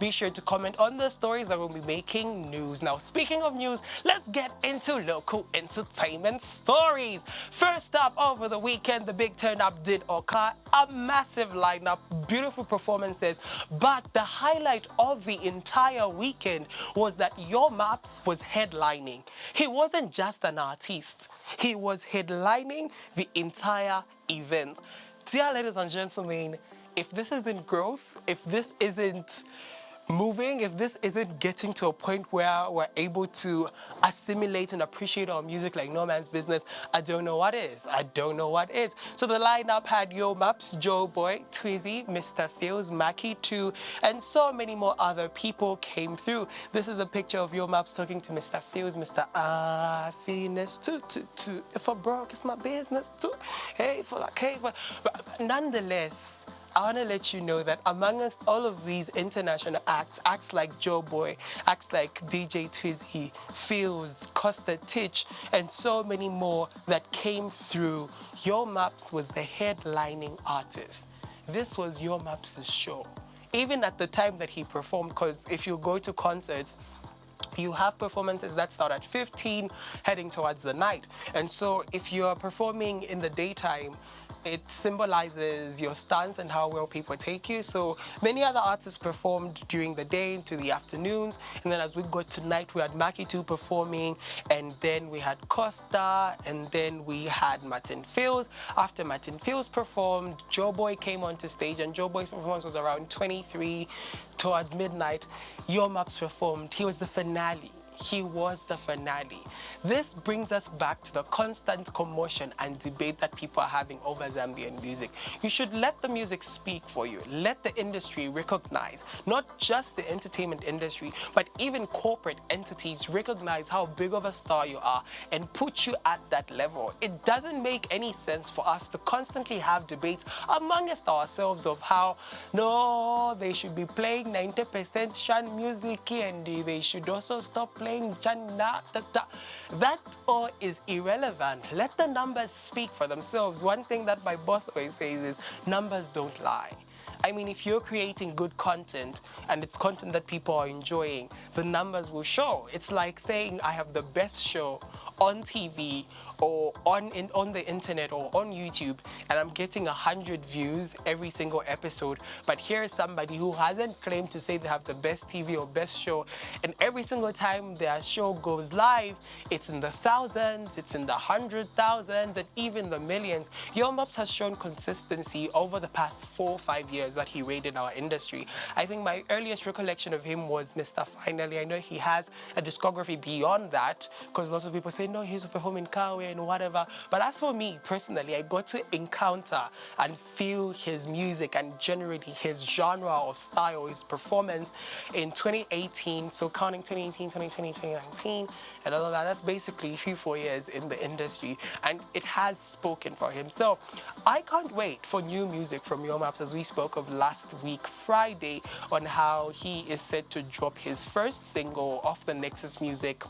Be sure to comment on the stories that will be making news. Now, speaking of news, let's get into local entertainment stories. First up, over the weekend, the big turn-up did occur. A massive lineup, beautiful performances, but the highlight of the entire weekend was that Yo Maps was headlining. He wasn't just an artist, he was headlining the entire event. Dear ladies and gentlemen, if this isn't growth, if this isn't moving, if this isn't getting to a point where we're able to assimilate and appreciate our music like no man's business, I don't know what is. I don't know what is. So the lineup had Yo Maps, Joeboy, Twizzy, Mr. Fields, Mackie 2, and so many more other people came through. This is a picture of Yo Maps talking to Mr. Fields, Mr. Happiness too. If I broke, it's my business too. Hey, for like, hey, but nonetheless, I want to let you know that amongst all of these international acts like Joeboy, acts like DJ Twizzy, Fields, Costa Titch, and so many more that came through, Yo Maps was the headlining artist. This was Yo Maps' show. Even at the time that he performed, because if you go to concerts, you have performances that start at 15 heading towards the night. And so if you're performing in the daytime, it symbolizes your stance and how well people take you. So many other artists performed during the day into the afternoons, and then as we got to night, we had Mackie 2 performing, and then we had Costa, and then we had Martin Fields. After Martin Fields performed, Joeboy came onto stage, and Joeboy's performance was around 23 towards midnight. Yo Maps performed. He was the finale. He was the finale. This brings us back to the constant commotion and debate that people are having over Zambian music. You should let the music speak for you. Let the industry recognize, not just the entertainment industry, but even corporate entities recognize how big of a star you are and put you at that level. It doesn't make any sense for us to constantly have debates amongst ourselves of how, no, they should be playing 90% Shan music and they should also stop playing Chana. That all is irrelevant. Let the numbers speak for themselves. One thing that my boss always says is numbers don't lie. I mean, if you're creating good content and it's content that people are enjoying, the numbers will show. It's like saying I have the best show on TV or on the internet or on YouTube, and I'm getting 100 views every single episode. But here's somebody who hasn't claimed to say they have the best TV or best show, and every single time their show goes live, it's in the thousands, it's in the 100,000s, and even the millions. Yo Maps has shown consistency over the past 4 or 5 years that he raided our industry. I think my earliest recollection of him was Mr. Finally. I know he has a discography beyond that, because lots of people say, no, he's performing Kawe and whatever. But as for me, personally, I got to encounter and feel his music and generally his genre of style, his performance in 2018. So counting 2018, 2020, 2019, and all of that, that's basically 3-4 years in the industry. And it has spoken for himself. I can't wait for new music from Yo Maps, as we spoke of last week, Friday, on how he is set to drop his first single off the Nexus Music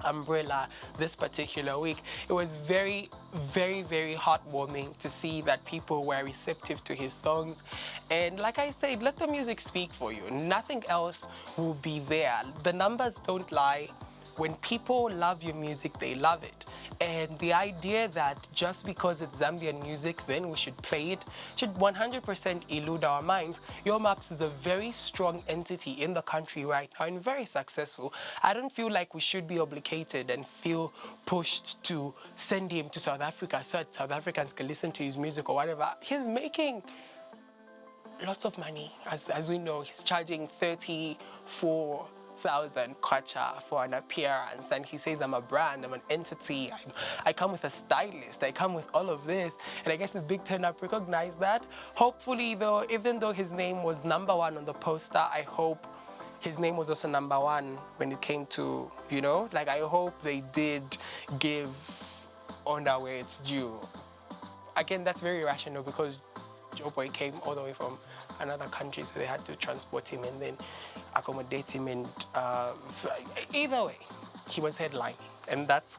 umbrella this particular week. It was very, very, very heartwarming to see that people were receptive to his songs. And like I said, let the music speak for you. Nothing else will be there. The numbers don't lie. When people love your music, they love it. And the idea that just because it's Zambian music, then we should play it, should 100% elude our minds. Yo Maps is a very strong entity in the country right now and very successful. I don't feel like we should be obligated and feel pushed to send him to South Africa so that South Africans can listen to his music or whatever. He's making lots of money. As we know, he's charging 34,000 kwacha for an appearance, and he says, I'm a brand, I'm an entity, I come with a stylist, I come with all of this. And I guess the big turn-up recognized that. Hopefully though, even though his name was #1 on the poster, I hope his name was also #1 when it came to, you know, like I hope they did give honor where it's due. Again, that's very rational because Joeboy came all the way from another country, so they had to transport him and then accommodate him, and either way, he was headlining, and that's